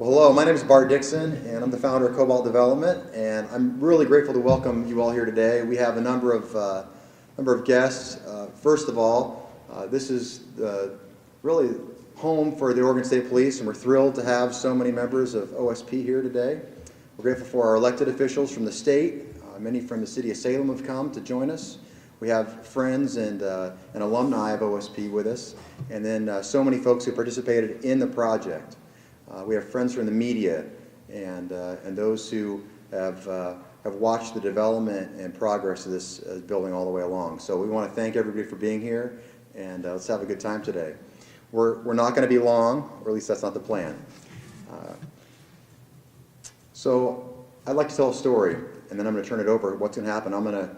Well, hello, my name is Bart Dixon, and I'm the founder of Cobalt Development, and I'm really grateful to welcome you all here today. We have a number of guests. First of all, this is really home for the Oregon State Police, and we're thrilled to have so many members of OSP here today. We're grateful for our elected officials from the state. Many from the city of Salem have come to join us. We have friends and alumni of OSP with us, and then so many folks who participated in the project. We have friends from the media and those who have watched the development and progress of this building all the way along. So we want to thank everybody for being here, and let's have a good time today. We're not going to be long, or at least that's not the plan. So I'd like to tell a story, and then I'm going to turn it over. What's going to happen? I'm going to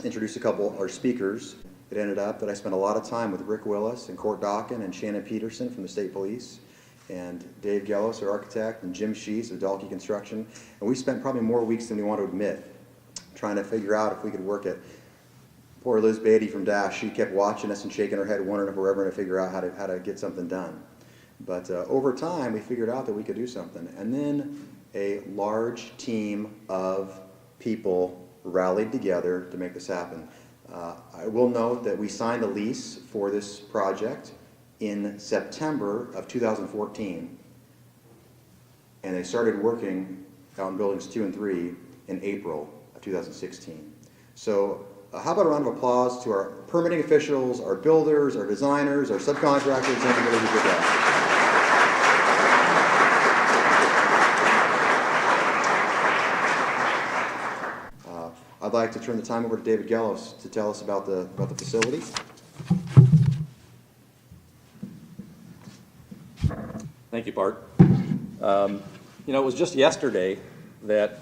introduce a couple of our speakers. It ended up that I spent a lot of time with Rick Willis and Court Dawkin and Shannon Peterson from the State Police, and Dave Gellos, our architect, and Jim Shees of Dalkey Construction. And we spent probably more weeks than we want to admit trying to figure out if we could work it. Poor Liz Beatty from Dash, she kept watching us and shaking her head, wondering if we're ever going to figure out how to get something done. But over time, we figured out that we could do something. And then a large team of people rallied together to make this happen. I will note that we signed a lease for this project in September of 2014, and they started working out in buildings 2 and 3 in April of 2016. So how about a round of applause to our permitting officials, our builders, our designers, our subcontractors, and everybody who did that. I'd like to turn the time over to David Gellos to tell us about the facility. Thank you, Bart. It was just yesterday that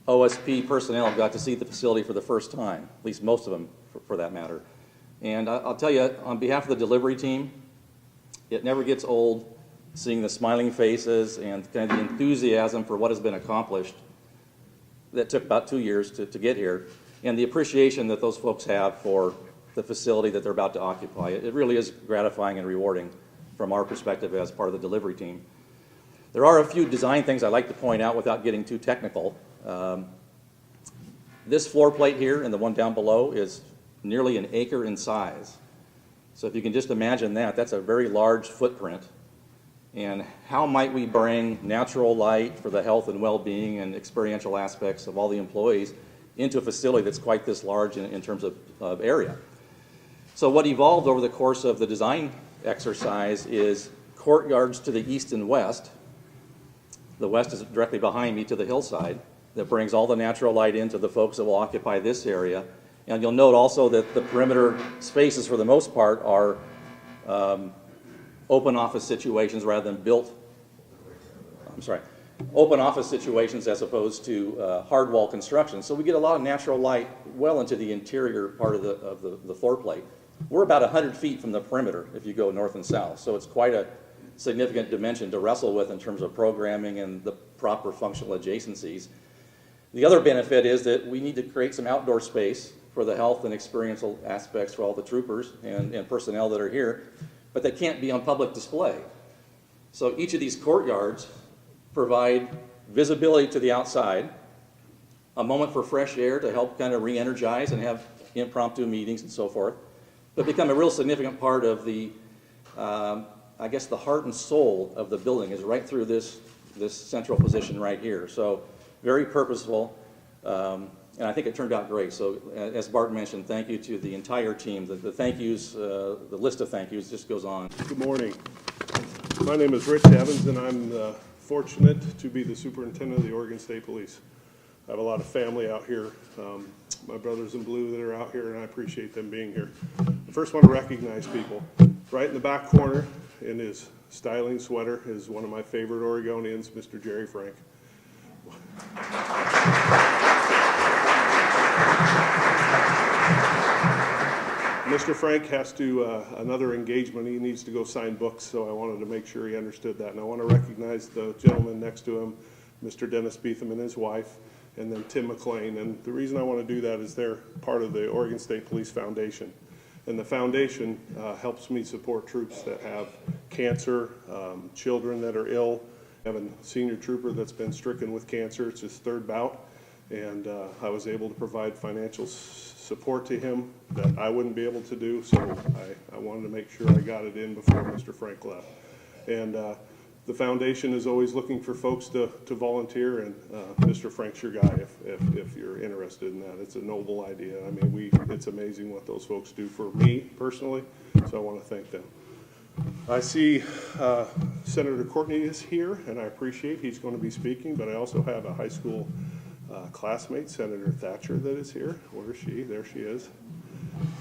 OSP personnel got to see the facility for the first time, at least most of them for that matter. And I'll tell you, on behalf of the delivery team, it never gets old seeing the smiling faces and kind of the enthusiasm for what has been accomplished that took about 2 years to get here, and the appreciation that those folks have for the facility that they're about to occupy. It really is gratifying and rewarding from our perspective as part of the delivery team. There are a few design things I'd like to point out without getting too technical. This floor plate here and the one down below is nearly an acre in size. So if you can just imagine that, that's a very large footprint. And how might we bring natural light for the health and well-being and experiential aspects of all the employees into a facility that's quite this large in terms of area? So what evolved over the course of the design exercise is courtyards to the east and west. The west is directly behind me to the hillside that brings all the natural light into the folks that will occupy this area. And you'll note also that the perimeter spaces for the most part are open office situations rather than open office situations as opposed to hard wall construction. So we get a lot of natural light well into the interior part of the floor plate. We're about 100 feet from the perimeter if you go north and south, so it's quite a significant dimension to wrestle with in terms of programming and the proper functional adjacencies. The other benefit is that we need to create some outdoor space for the health and experiential aspects for all the troopers and personnel that are here, but they can't be on public display. So each of these courtyards provide visibility to the outside, a moment for fresh air to help kind of re-energize and have impromptu meetings and so forth, but become a real significant part of the, I guess the heart and soul of the building is right through this central position right here. So very purposeful, and I think it turned out great. So as Bart mentioned, thank you to the entire team. The thank yous, the list of thank yous just goes on. Good morning. My name is Rich Evans, and I'm fortunate to be the superintendent of the Oregon State Police. I have a lot of family out here, my brothers in blue that are out here, and I appreciate them being here. I first want to recognize people. Right in the back corner in his styling sweater is one of my favorite Oregonians, Mr. Jerry Frank. Mr. Frank has to, another engagement, he needs to go sign books, so I wanted to make sure he understood that. And I want to recognize the gentleman next to him, Mr. Dennis Beetham and his wife, and then Tim McLean. And the reason I want to do that is they're part of the Oregon State Police Foundation. And the foundation helps me support troops that have cancer, children that are ill, I have a senior trooper that's been stricken with cancer. It's his third bout, and I was able to provide financial support to him that I wouldn't be able to do, so I wanted to make sure I got it in before Mr. Frank left. And the foundation is always looking for folks to volunteer, and Mr. Frank's your guy if you're interested in that. It's a noble idea. I mean, it's amazing what those folks do for me personally, so I want to thank them. I see Senator Courtney is here, and I appreciate he's going to be speaking, but I also have a high school classmate, Senator Thatcher, that is here. Where is she? There she is.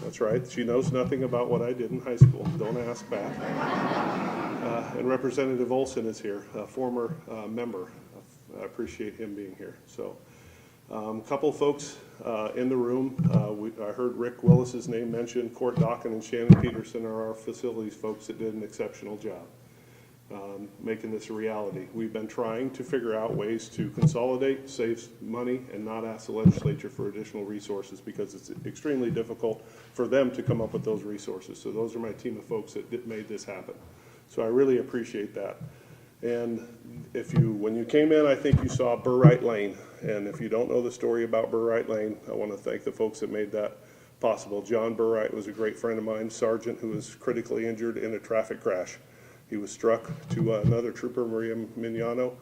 That's right. She knows nothing about what I did in high school. Don't ask that. And Representative Olson is here, a former member. I appreciate him being here. So a couple folks in the room. I heard Rick Willis's name mentioned. Court Dockin and Shannon Peterson are our facilities folks that did an exceptional job making this a reality. We've been trying to figure out ways to consolidate, save money, and not ask the legislature for additional resources because it's extremely difficult for them to come up with those resources. So those are my team of folks that made this happen. So I really appreciate that. And when you came in, I think you saw Burright Lane. And if you don't know the story about Burright Lane, I want to thank the folks that made that possible. John Burright was a great friend of mine, sergeant who was critically injured in a traffic crash. He was struck to another trooper, Maria Mignano,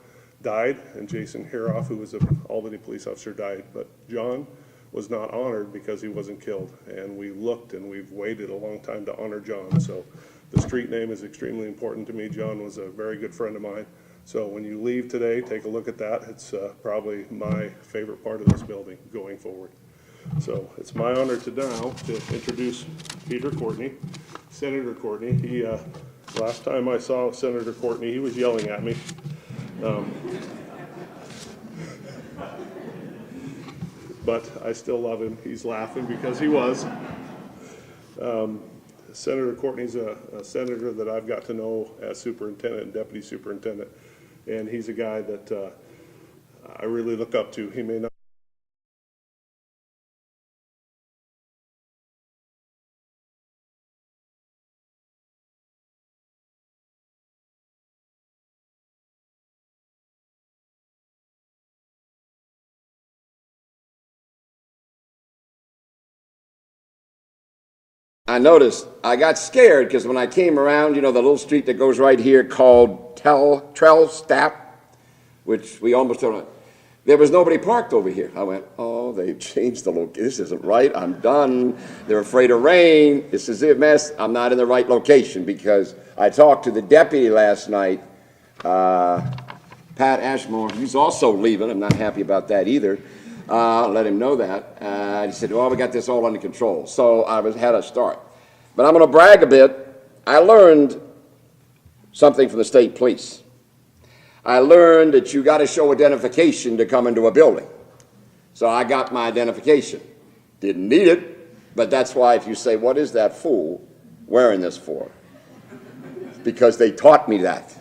died, and Jason Heroff, who was an Albany police officer, died. But John was not honored because he wasn't killed. And we looked and we've waited a long time to honor John. So the street name is extremely important to me. John was a very good friend of mine. So when you leave today, take a look at that. It's probably my favorite part of this building going forward. So it's my honor now to introduce Peter Courtney, Senator Courtney. Last time I saw Senator Courtney, he was yelling at me. But I still love him. He's laughing because he was. Senator Courtney's a senator that I've got to know as superintendent and deputy superintendent. And he's a guy that I really look up to. He may not I noticed, I got scared because when I came around, you know, the little street that goes right here called Trellstapp, which we almost don't know, there was nobody parked over here. I went, oh, they've changed the location. This isn't right. I'm done. They're afraid of rain. This is a mess. I'm not in the right location because I talked to the deputy last night, Pat Ashmore. He's also leaving. I'm not happy about that either. Let him know that. He said, well, we got this all under control. So I had a start. But I'm going to brag a bit. I learned something from the state police. I learned that you got to show identification to come into a building. So I got my identification. Didn't need it, but that's why if you say, what is that fool wearing this for? Because they taught me that.